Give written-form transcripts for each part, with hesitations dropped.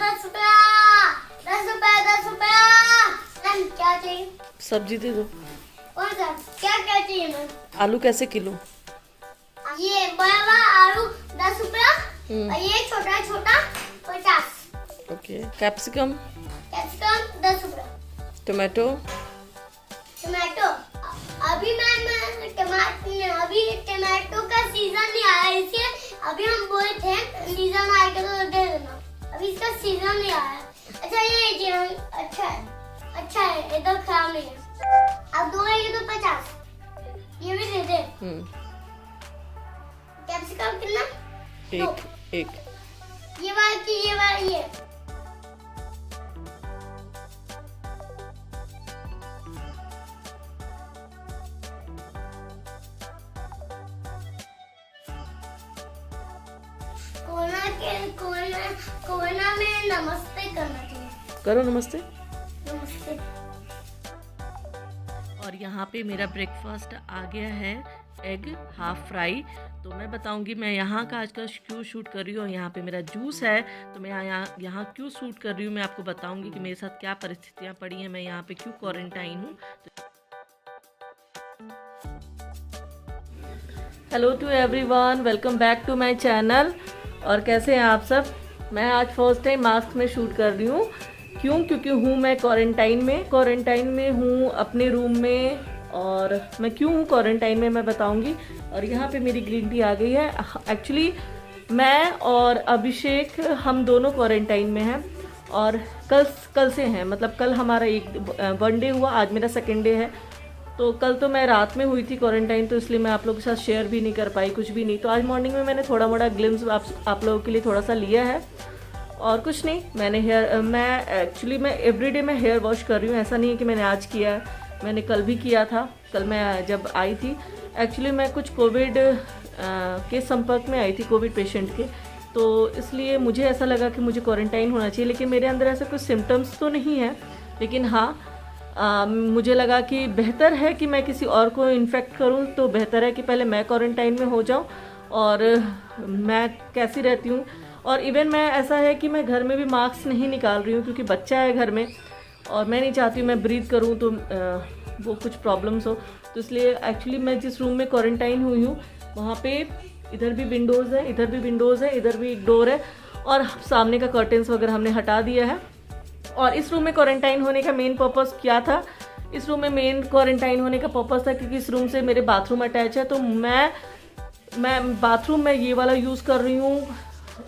10 रुपया 10 रुपया 10 रुपया। मैम क्या चाहिए? सब्जी दे दो। कौन सा? क्या क्या चाहिए मैम? आलू कैसे किलो? ये बड़ा वाला आलू 10 रुपया और ये छोटा छोटा 50। ओके। कैप्सिकम? कैप्सिकम 10 रुपया। टोमेटो? टमाटो अभी मैम अभी टमाटो का सीजन नहीं आया, इसलिए अभी हम बोले थे सीजन आएगा तो दे देना। अभी इसका सीजन नहीं आया। अच्छा ये लीजिए हम। अच्छा है एकदम खराब नहीं है। अब दो है ये तो 50। ये भी दे दे। कैप्सिकम कितना? एक। ये वाला की ये वाला ये। कोरोना में नमस्ते करना चाहिए। करो नमस्ते। नमस्ते। और यहाँ पे मेरा ब्रेकफास्ट आ गया है, एग हाफ फ्राई। तो मैं बताऊंगी मैं यहाँ का आज का क्यों शूट कर रही हूँ। यहाँ पे मेरा जूस है, तो मैं यहाँ क्यों शूट कर रही हूँ मैं आपको बताऊंगी कि मेरे साथ क्या परिस्थितियाँ पड़ी हैं, मैं यहाँ पे क्यों क्वारंटाइन हूँ। Hello to everyone, welcome back to my channel. और कैसे हैं आप सब? मैं आज फर्स्ट टाइम मास्क में शूट कर रही हूँ। क्योंकि हूँ मैं क्वारंटाइन में हूँ अपने रूम में। और मैं क्यों हूँ क्वारंटाइन में मैं बताऊँगी। और यहाँ पे मेरी ग्रीन टी आ गई है। एक्चुअली मैं और अभिषेक हम दोनों क्वारंटाइन में हैं और कल से हैं, मतलब कल हमारा एक 1 डे हुआ, आज मेरा 2nd डे है। तो कल तो मैं रात में हुई थी क्वारंटाइन, तो इसलिए मैं आप लोगों के साथ शेयर भी नहीं कर पाई, कुछ भी नहीं। तो आज मॉर्निंग में मैंने थोड़ा मोड़ा ग्लिम्स आप लोगों के लिए थोड़ा सा लिया है। और कुछ नहीं, मैं एवरीडे मैं हेयर वॉश कर रही हूँ। ऐसा नहीं है कि मैंने आज किया है, मैंने कल भी किया था। कल मैं जब आई थी, एक्चुअली मैं कुछ कोविड के संपर्क में आई थी, कोविड पेशेंट के। तो इसलिए मुझे ऐसा लगा कि मुझे क्वारंटाइन होना चाहिए। लेकिन मेरे अंदर ऐसा कुछ सिम्टम्स तो नहीं है, लेकिन हाँ मुझे लगा कि बेहतर है कि मैं किसी और को इन्फेक्ट करूं, तो बेहतर है कि पहले मैं क्वारंटाइन में हो जाऊं। और मैं कैसी रहती हूं, और इवन मैं ऐसा है कि मैं घर में भी मास्क नहीं निकाल रही हूं, क्योंकि बच्चा है घर में और मैं नहीं चाहती हूँ मैं ब्रीथ करूँ तो वो कुछ प्रॉब्लम्स हो। तो इसलिए एक्चुअली मैं जिस रूम में क्वारंटाइन हुई हूँ वहाँ पे इधर भी विंडोज़ है, इधर भी विंडोज़ है, इधर भी एक डोर है, और सामने का कर्टेंस वगैरह हमने हटा दिया है। और इस रूम में क्वारंटाइन होने का मेन पर्पस क्या था? इस रूम में मेन क्वारंटाइन होने का पर्पस था क्योंकि इस रूम से मेरे बाथरूम अटैच है। तो मैं बाथरूम में ये वाला यूज़ कर रही हूँ।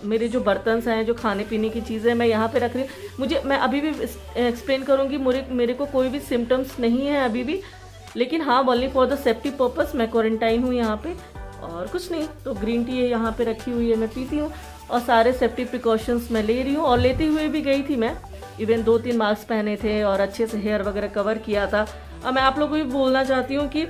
मेरे जो बर्तन हैं, जो खाने पीने की चीज़ें मैं यहाँ पे रख रही हूँ। मैं अभी भी एक्सप्लेन करूँगी, मेरे को कोई भी सिम्टम्स नहीं है अभी भी, लेकिन हाँ only for the safety purpose मैं क्वारंटाइन हूँ यहाँ पे, और कुछ नहीं। तो ग्रीन टी यहाँ पे रखी हुई है, मैं पीती हूँ, और सारे सेफ्टी प्रिकॉशंस मैं ले रही हूँ। और लेते हुए भी गई थी मैं, इवन 2-3 मास्क पहने थे और अच्छे से हेयर वगैरह कवर किया था। और मैं आप लोगों को भी बोलना चाहती हूँ कि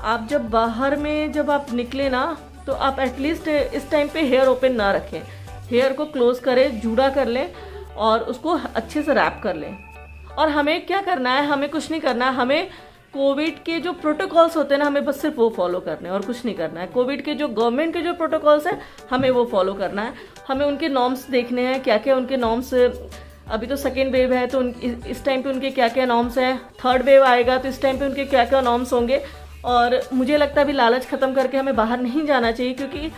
आप जब बाहर में जब आप निकले ना, तो आप एटलीस्ट इस टाइम पे हेयर ओपन ना रखें, हेयर को क्लोज करें, जूड़ा कर लें और उसको अच्छे से रैप कर लें। और हमें क्या करना है? हमें कुछ नहीं करना है, हमें कोविड के जो प्रोटोकॉल्स होते हैं ना, हमें बस सिर्फ वो फॉलो करने हैं और कुछ नहीं करना है। कोविड के जो गवर्नमेंट के जो प्रोटोकॉल्स हैं हमें वो फॉलो करना है। हमें उनके नॉर्म्स देखने हैं, क्या क्या उनके नॉर्म्स। अभी तो 2nd वेव है, तो इस टाइम पे उनके क्या क्या नॉर्म्स हैं। 3rd वेव आएगा तो इस टाइम पे उनके क्या क्या नॉर्म्स होंगे। और मुझे लगता है अभी लालच ख़त्म करके हमें बाहर नहीं जाना चाहिए, क्योंकि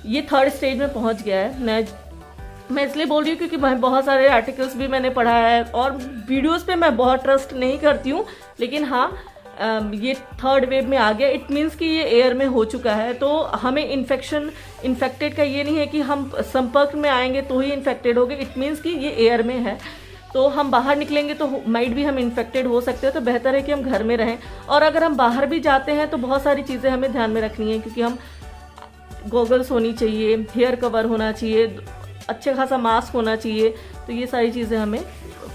ये 3rd स्टेज में पहुंच गया है। मैं इसलिए बोल रही हूँ क्योंकि बहुत सारे आर्टिकल्स भी मैंने पढ़ा है, और वीडियोस पे मैं बहुत ट्रस्ट नहीं करती हूँ, लेकिन हाँ ये 3rd वेव में आ गया। इट मीन्स कि ये एयर में हो चुका है। तो हमें इन्फेक्टेड का ये नहीं है कि हम संपर्क में आएंगे तो ही इन्फेक्टेड होंगे। इट मीन्स कि ये एयर में है, तो हम बाहर निकलेंगे तो माइट भी हम इन्फेक्टेड हो सकते हैं। तो बेहतर है कि हम घर में रहें। और अगर हम बाहर भी जाते हैं तो बहुत सारी चीज़ें हमें ध्यान में रखनी है, क्योंकि हम गॉगल्स होनी चाहिए, हेयर कवर होना चाहिए, अच्छा खासा मास्क होना चाहिए। तो ये सारी चीज़ें हमें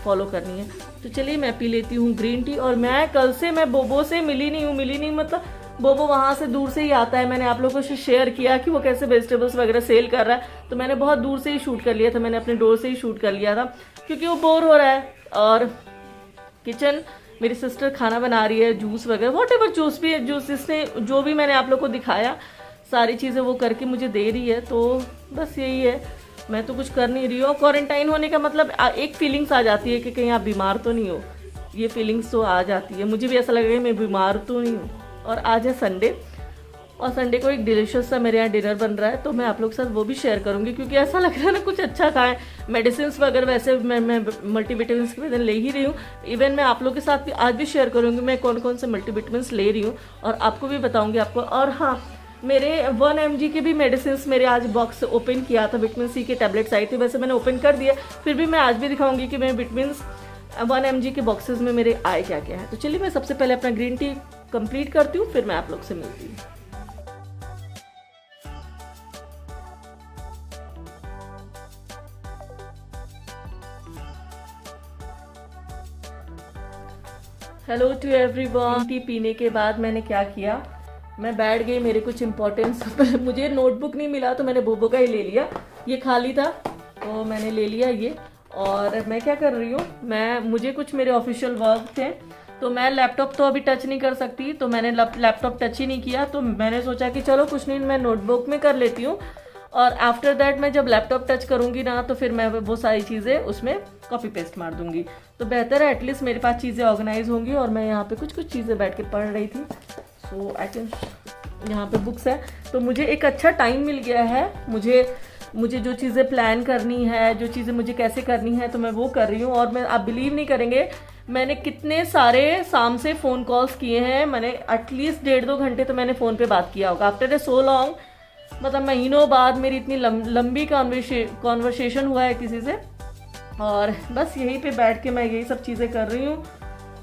फॉलो करनी है। तो चलिए मैं पी लेती हूँ ग्रीन टी। और मैं कल से मैं बोबो से मिली नहीं, मतलब बोबो वहाँ से दूर से ही आता है। मैंने आप लोगों से शेयर किया कि वो कैसे वेजिटेबल्स वगैरह सेल कर रहा है, तो मैंने बहुत दूर से ही शूट कर लिया था, मैंने अपने डोर से ही शूट कर लिया था, क्योंकि वो बोर हो रहा है। और किचन मेरी सिस्टर खाना बना रही है, जूस वगैरह व्हाटएवर जूस भी है, जूस जिसने जो भी मैंने आप लोग को दिखाया सारी चीज़ें वो करके मुझे दे रही है। तो बस यही है। मैं तो कुछ कर नहीं रही हूँ। क्वारंटाइन होने का मतलब एक फीलिंग्स आ जाती है कि कहीं आप बीमार तो नहीं हो, ये फीलिंग्स तो आ जाती है। मुझे भी ऐसा लग रहा है मैं बीमार तो नहीं हूँ। और आज है संडे, और संडे को एक डिलीशियस सा मेरे यहाँ डिनर बन रहा है, तो मैं आप लोग के साथ वो भी शेयर करूँगी, क्योंकि ऐसा लग रहा है ना कुछ अच्छा खाएं। मेडिसिन वगैरह वैसे मैं मल्टीविटामिन के ले ही रही हूँ। इवन मैं आप लोग के साथ भी आज भी शेयर करूँगी मैं कौन कौन से मल्टीविटामिन ले रही हूँ, और आपको भी बताऊँगी आपको। और हाँ, मेरे 1 mg के भी मेडिसिन मेरे आज बॉक्स ओपन किया था, विटामिन सी के टैबलेट्स आई थी, वैसे मैंने ओपन कर दिया, फिर भी मैं आज भी दिखाऊंगी कि मैं विटामिन 1 mg के बॉक्सेस में मेरे आए क्या क्या है। तो चलिए मैं सबसे पहले अपना ग्रीन टी कंप्लीट करती हूँ, फिर मैं आप लोग से मिलती हूँ। Hello to everyone. टी पीने के बाद मैंने क्या किया, मैं बैठ गई, मेरे कुछ इंपॉर्टेंट मुझे नोटबुक नहीं मिला तो मैंने बोबो का ही ले लिया, ये खाली था तो मैंने ले लिया ये। और मैं क्या कर रही हूँ, मुझे कुछ मेरे ऑफिशियल वर्क थे, तो मैं लैपटॉप तो अभी टच नहीं कर सकती, तो मैंने लैपटॉप टच ही नहीं किया। तो मैंने सोचा कि चलो कुछ नहीं, मैं नोटबुक में कर लेती हूँ, और आफ्टर दैट मैं जब लैपटॉप टच करूँगी ना तो फिर मैं वो सारी चीज़ें उसमें कॉपी पेस्ट मार दूँगी, तो बेहतर है, एटलीस्ट मेरे पास चीज़ें ऑर्गेनाइज होंगी। और मैं यहाँ पे कुछ चीज़ें बैठ के पढ़ रही थी, सो आई कैन, यहाँ पे बुक्स है, तो मुझे एक अच्छा टाइम मिल गया है। मुझे जो चीज़ें प्लान करनी है, जो चीज़ें मुझे कैसे करनी है, तो मैं वो कर रही हूँ। और मैं, आप बिलीव नहीं करेंगे, मैंने कितने सारे शाम से फ़ोन कॉल्स किए हैं, मैंने एटलीस्ट 1.5-2 घंटे तो मैंने फ़ोन पे बात किया होगा। आफ्टर ए सो लॉन्ग, मतलब महीनों बाद मेरी इतनी लंबी कॉन्वर्सेशन हुआ है किसी से, और बस यहीं पे बैठ के मैं यही सब चीज़ें कर रही हूँ।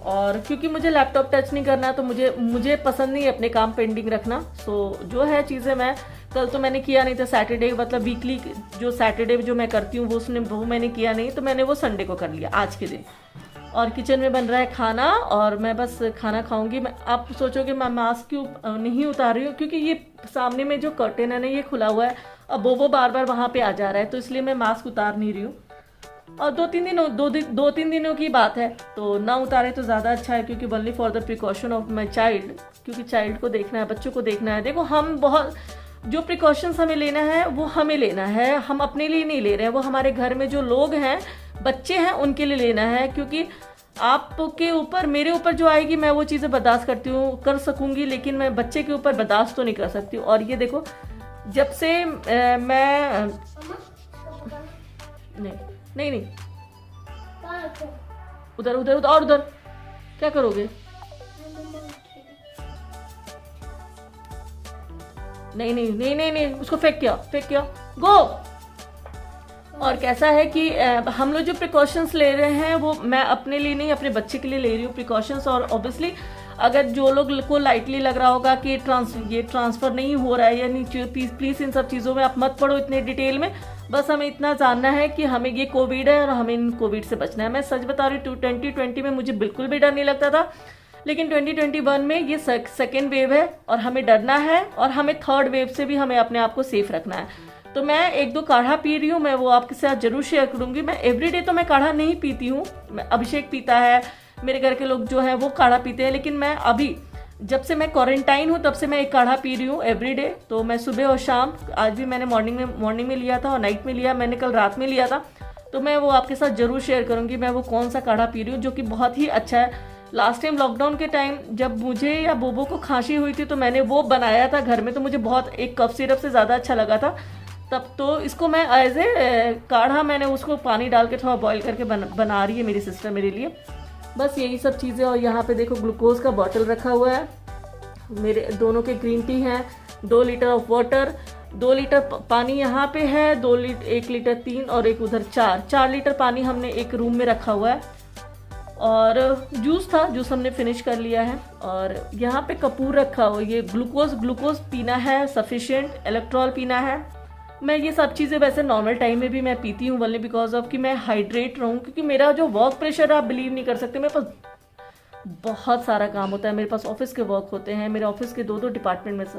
और क्योंकि मुझे लैपटॉप टच नहीं करना, तो मुझे पसंद नहीं है अपने काम पेंडिंग रखना। सो जो है चीज़ें, मैं कल तो मैंने किया नहीं था, सैटरडे मतलब वीकली जो सैटरडे जो मैं करती हूँ वो मैंने किया नहीं, तो मैंने वो संडे को कर लिया आज के दिन। और किचन में बन रहा है खाना, और मैं बस खाना खाऊंगी। आप सोचोगे मैं मास्क क्यों नहीं उतार रही हूँ, क्योंकि ये सामने में जो कर्टेन है ना, ये खुला हुआ है, अब वो बार बार वहाँ पे आ जा रहा है, तो इसलिए मैं मास्क उतार नहीं रही हूँ। और 2-3 दिनों की बात है, तो ना उतारे तो ज़्यादा अच्छा है, क्योंकि only for the precaution of my child, क्योंकि चाइल्ड को देखना है, बच्चों को देखना है। देखो, हम बहुत जो प्रिकॉशंस हमें लेना है वो हमें लेना है, हम अपने लिए नहीं ले रहे हैं, वो हमारे घर में जो लोग हैं, बच्चे हैं, उनके लिए लेना है। क्योंकि आपके ऊपर, मेरे ऊपर जो आएगी मैं वो चीज़ें बर्दाश्त कर सकूंगी, लेकिन मैं बच्चे के ऊपर बर्दाश्त तो नहीं कर सकती। और ये देखो, जब से मैं नहीं उधर और उधर क्या करोगे? नहीं, उसको फेंक किया गो। और कैसा है कि हम लोग जो प्रिकॉशंस ले रहे हैं वो मैं अपने लिए नहीं, अपने बच्चे के लिए ले रही हूँ प्रिकॉशंस। और ऑब्वियसली अगर जो लोग को लाइटली लग रहा होगा कि ये ट्रांसफ़र नहीं हो रहा है या नहीं, प्लीज़ इन सब चीज़ों में आप मत पढ़ो इतने डिटेल में। बस हमें इतना जानना है कि हमें ये कोविड है और हमें इन कोविड से बचना है। मैं सच बता रही हूँ, 2020 में मुझे बिल्कुल भी डर नहीं लगता था, लेकिन 2021 में ये सेकेंड वेव है और हमें डरना है, और हमें थर्ड वेव से भी हमें अपने आप को सेफ रखना है। तो मैं 1-2 काढ़ा पी रही हूँ, मैं वो आपके साथ जरूर शेयर करूँगी। मैं एवरीडे तो मैं काढ़ा नहीं पीती हूँ, मैं अभिषेक पीता है, मेरे घर के लोग जो हैं वो काढ़ा पीते हैं, लेकिन मैं अभी जब से मैं क्वारंटाइन हूँ तब से मैं एक काढ़ा पी रही हूँ एवरीडे। तो मैं सुबह और शाम, आज भी मैंने मॉर्निंग में लिया था और नाइट में लिया, मैंने कल रात में लिया था, तो मैं वो आपके साथ जरूर शेयर करूँगी मैं वो कौन सा काढ़ा पी रही हूँ, जो कि बहुत ही अच्छा है। लास्ट टाइम लॉकडाउन के टाइम जब मुझे या बोबो को खांसी हुई थी, तो मैंने वो बनाया था घर में, तो मुझे बहुत, एक कफ सिरप से ज़्यादा अच्छा लगा था तब। तो इसको मैं एज ए काढ़ा, मैंने उसको पानी डाल के थोड़ा बॉईल करके बना रही है मेरी सिस्टर मेरे लिए। बस यही सब चीज़ें। और यहाँ पे देखो ग्लूकोज का बॉटल रखा हुआ है, मेरे दोनों के ग्रीन टी हैं, 2 लीटर ऑफ वाटर, 2 लीटर पानी यहाँ पे है, 1 लीटर 3 और एक उधर 4 लीटर पानी हमने एक रूम में रखा हुआ है। और जूस हमने फिनिश कर लिया है। और यहाँ पे कपूर रखा हुआ, ये ग्लूकोज पीना है सफिशिएंट, इलेक्ट्रॉल पीना है। मैं ये सब चीज़ें वैसे नॉर्मल टाइम में भी मैं पीती हूँ, वनली बिकॉज ऑफ कि मैं हाइड्रेट रहूँ, क्योंकि मेरा जो वर्क प्रेशर है आप बिलीव नहीं कर सकते, मेरे पास बहुत सारा काम होता है, मेरे पास ऑफिस के वर्क होते हैं, मेरे ऑफिस के 2 डिपार्टमेंट में से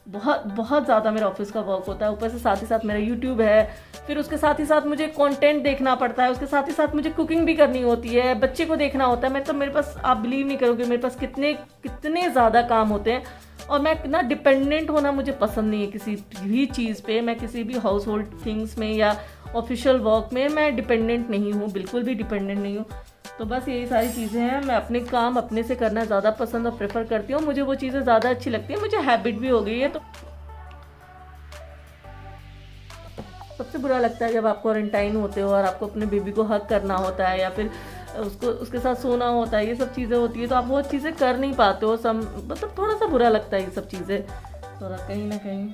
बहुत ज़्यादा मेरा ऑफिस का वर्क होता है। ऊपर से साथ ही साथ मेरा यूट्यूब है, फिर उसके साथ ही साथ मुझे कंटेंट देखना पड़ता है, उसके साथ ही साथ मुझे कुकिंग भी करनी होती है, बच्चे को देखना होता है। मेरे पास आप बिलीव नहीं करोगे, मेरे पास कितने ज़्यादा काम होते हैं। और मैं ना डिपेंडेंट होना मुझे पसंद नहीं है किसी भी चीज़ पे। मैं किसी भी हाउस होल्ड थिंग्स में या ऑफिशियल वर्क में मैं डिपेंडेंट नहीं हूँ, बिल्कुल भी डिपेंडेंट नहीं हूँ। तो बस यही सारी चीज़ें हैं। मैं अपने काम अपने से करना ज़्यादा पसंद और प्रेफर करती हूँ। मुझे वो चीज़ें ज़्यादा अच्छी लगती हैं, मुझे हैबिट भी हो गई है। तो सबसे बुरा लगता है जब आप क्वारंटाइन होते हो और आपको अपने बेबी को हग करना होता है या फिर उसके साथ सोना होता है, ये सब चीज़ें होती है तो आप वो चीज़ें कर नहीं पाते हो। मतलब थोड़ा सा बुरा लगता है ये सब चीज़ें थोड़ा कहीं ना कहीं।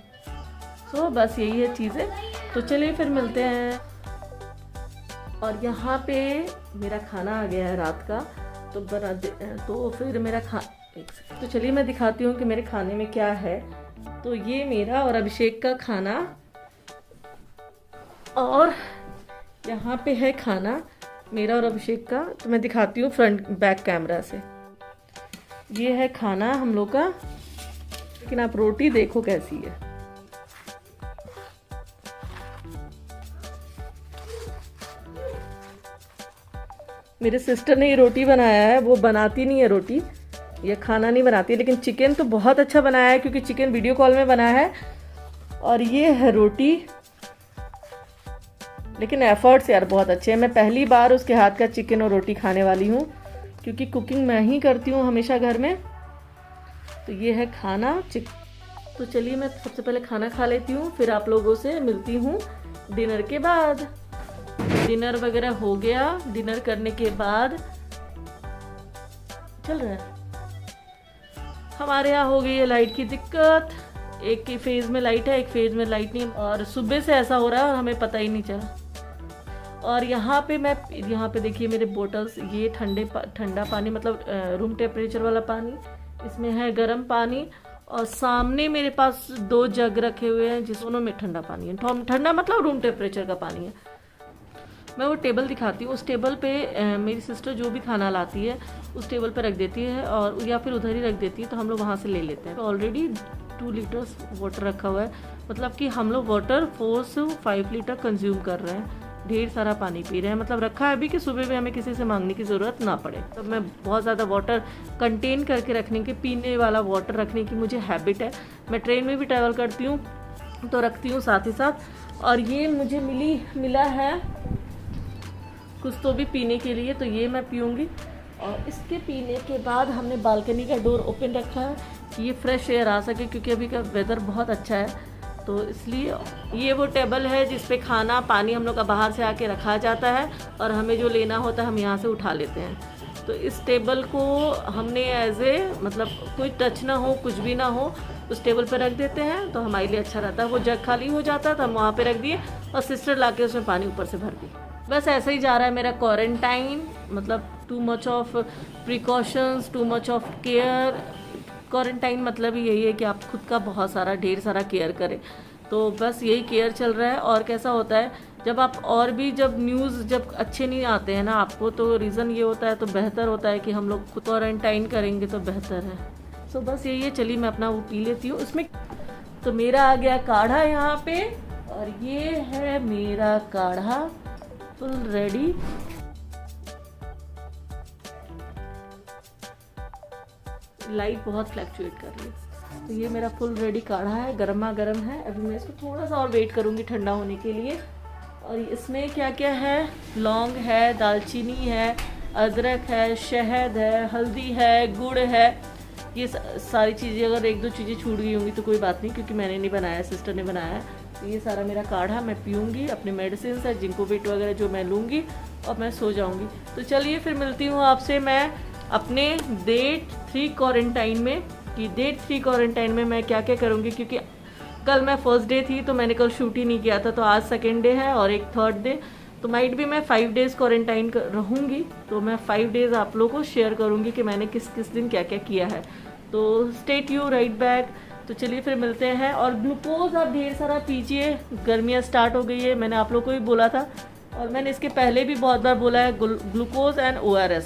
सो बस यही है चीज़ें। तो चलिए फिर मिलते हैं। और यहाँ पे मेरा खाना आ गया है रात का, तो फिर मेरा तो चलिए मैं दिखाती हूँ कि मेरे खाने में क्या है। तो ये मेरा और अभिषेक का खाना, और यहाँ पे है खाना मेरा और अभिषेक का। तो मैं दिखाती हूँ फ्रंट बैक कैमरा से। ये है खाना हम लोग का, लेकिन आप रोटी देखो कैसी है। मेरे सिस्टर ने ये रोटी बनाया है, वो बनाती नहीं है रोटी, ये खाना नहीं बनाती है, लेकिन चिकन तो बहुत अच्छा बनाया है क्योंकि चिकन वीडियो कॉल में बनाया है। और ये है रोटी, लेकिन एफर्ट्स यार बहुत अच्छे हैं। मैं पहली बार उसके हाथ का चिकन और रोटी खाने वाली हूँ क्योंकि कुकिंग मैं ही करती हूँ हमेशा घर में। तो ये है खाना तो चलिए मैं सबसे पहले खाना खा लेती हूँ, फिर आप लोगों से मिलती हूँ डिनर के बाद। डिनर वगैरह हो गया। डिनर करने के बाद चल रहा है हमारे यहाँ हो गई है लाइट की दिक्कत। एक के फेज में लाइट है, एक फेज में लाइट नहीं, और सुबह से ऐसा हो रहा है और हमें पता ही नहीं चला। और यहाँ पे देखिए मेरे बोटल्स, ये ठंडा पानी मतलब रूम टेम्परेचर वाला पानी, इसमें है गर्म पानी, और सामने मेरे पास 2 जग रखे हुए हैं जिस दोनों में ठंडा पानी है। ठंडा मतलब रूम टेम्परेचर का पानी है। मैं वो टेबल दिखाती हूँ। उस टेबल पे मेरी सिस्टर जो भी खाना लाती है उस टेबल पे रख देती है, और या फिर उधर ही रख देती है, तो हम लोग वहाँ से ले लेते हैं। तो ऑलरेडी 2 लीटर्स वाटर रखा हुआ है, मतलब कि हम लोग वाटर 4 से 5 लीटर कंज्यूम कर रहे हैं, ढेर सारा पानी पी रहे हैं। मतलब रखा है अभी कि सुबह में हमें किसी से मांगने की ज़रूरत ना पड़े। तो मैं बहुत ज़्यादा वाटर कंटेन करके रखने के, पीने वाला वाटर रखने की मुझे हैबिट है। मैं ट्रेन में भी ट्रैवल करती हूँ तो रखती हूँ साथ ही साथ। और ये मुझे मिला है कुछ तो भी पीने के लिए, तो ये मैं पीऊँगी। और इसके पीने के बाद हमने बालकनी का डोर ओपन रखा है कि ये फ्रेश एयर आ सके, क्योंकि अभी का वेदर बहुत अच्छा है, तो इसलिए। ये वो टेबल है जिस पे खाना पानी हम लोग का बाहर से आके रखा जाता है, और हमें जो लेना होता है हम यहाँ से उठा लेते हैं। तो इस टेबल को हमने मतलब कोई टच ना हो, कुछ भी ना हो, उस टेबल पर रख देते हैं, तो हमारे लिए अच्छा रहता है। वो जग खाली हो जाता है तो हम वहाँ पे रख दिए, और सिस्टर लाके उसमें पानी ऊपर से भर दी। बस ऐसे ही जा रहा है मेरा क्वारंटाइन। मतलब too much of precautions, too much of care. Quarantine मतलब ही यही है कि आप खुद का बहुत सारा ढेर सारा केयर करें। तो बस यही केयर चल रहा है। और कैसा होता है जब आप जब न्यूज़ जब अच्छे नहीं आते हैं ना आपको, तो रीज़न ये होता है, तो बेहतर होता है कि हम लोग खुद क्वारंटाइन करेंगे तो बेहतर है। सो बस यही है। चलिए मैं अपना वो पी लेती हूँ। उसमें तो मेरा आ गया काढ़ा यहाँ पे, और ये है मेरा काढ़ा फुल रेडी। लाइट बहुत फ्लैक्चुएट कर रही है। तो ये मेरा फुल रेडी काढ़ा है, गर्मा गर्म है। अभी मैं इसको थोड़ा सा और वेट करूँगी ठंडा होने के लिए। और इसमें क्या क्या है, लौंग है, दालचीनी है, अदरक है, शहद है, हल्दी है, गुड़ है। ये सारी चीज़ें, अगर 1-2 चीज़ें छूट गई होंगी तो कोई बात नहीं, क्योंकि मैंने नहीं बनाया, सिस्टर ने बनाया है। तो ये सारा मेरा काढ़ा मैं पीऊँगी। अपने मेडिसिन है, जिंको बीट वगैरह जो मैं लूँगी, और मैं सो जाऊँगी। तो चलिए फिर मिलती हूँ आपसे मैं अपने डे 3 क्वारंटाइन में, कि डे 3 क्वारंटाइन में मैं क्या क्या करूँगी। क्योंकि कल मैं फर्स्ट डे थी तो मैंने कल शूट ही नहीं किया था, तो आज सेकेंड डे है और एक थर्ड डे। तो माइट भी मैं 5 डेज़ क्वारंटाइन रहूँगी, तो मैं 5 डेज़ आप लोगों को शेयर करूँगी कि मैंने किस किस दिन क्या क्या किया है। तो स्टे ट्यून्ड, राइट बैक। तो चलिए फिर मिलते हैं। और ग्लूकोज आप ढेर सारा पीजिए, गर्मियाँ स्टार्ट हो गई है, मैंने आप लोगों को भी बोला था, और मैंने इसके पहले भी बहुत बार बोला है। Glucose and ORS,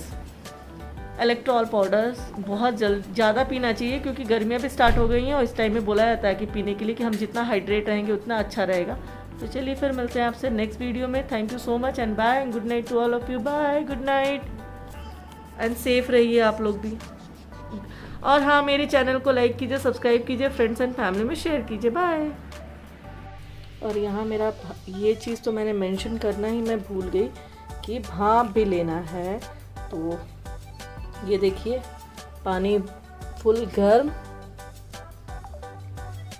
Electral powders बहुत ज़्यादा पीना चाहिए, क्योंकि गर्मियाँ भी स्टार्ट हो गई हैं, और इस टाइम में बोला जाता है कि पीने के लिए, कि हम जितना हाइड्रेट रहेंगे उतना अच्छा रहेगा। तो चलिए फिर मिलते हैं आपसे नेक्स्ट वीडियो में। Thank you so much and bye, good night to all of you. Bye, good night and safe रहिए आप लोग भी। और हाँ, मेरे चैनल को लाइक कीजिए, सब्सक्राइब कीजिए, फ्रेंड्स एंड फैमिली में शेयर कीजिए। बाय। और यहाँ मेरा ये चीज़ तो मैंने मेंशन करना ही मैं भूल गई कि भाप भी लेना है। तो ये देखिए पानी फुल गर्म,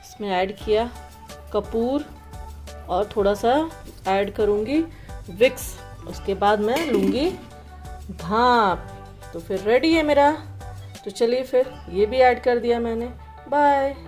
इसमें ऐड किया कपूर और थोड़ा सा ऐड करूँगी विक्स, उसके बाद मैं लूँगी भाप। तो फिर रेडी है मेरा। तो चलिए फिर ये भी ऐड कर दिया मैंने। बाय।